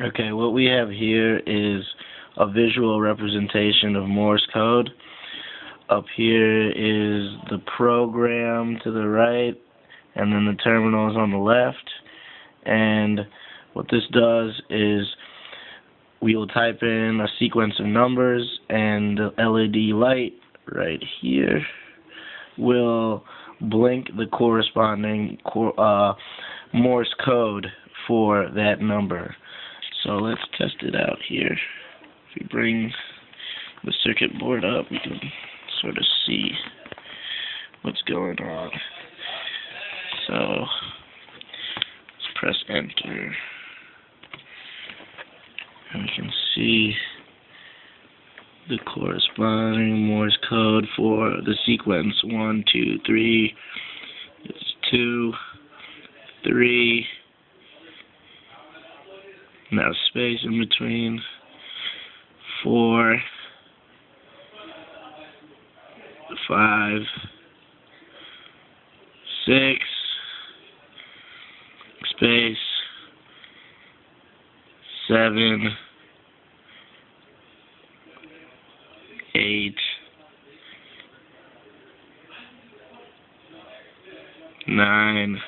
Okay, what we have here is a visual representation of Morse code. Up here is the program to the right, and then the terminal is on the left. And what this does is we will type in a sequence of numbers, and the LED light right here will blink the corresponding Morse code for that number. So let's test it out here. If we bring the circuit board up, we can sort of see what's going on. So let's press enter, and we can see the corresponding Morse code for the sequence 1, 2, 3. It's 2, 3. Now space in between. 4, 5, 6, space, 7, 8, 9,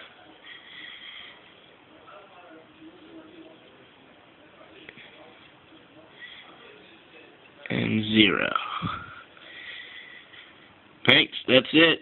and 0. Thanks, that's it.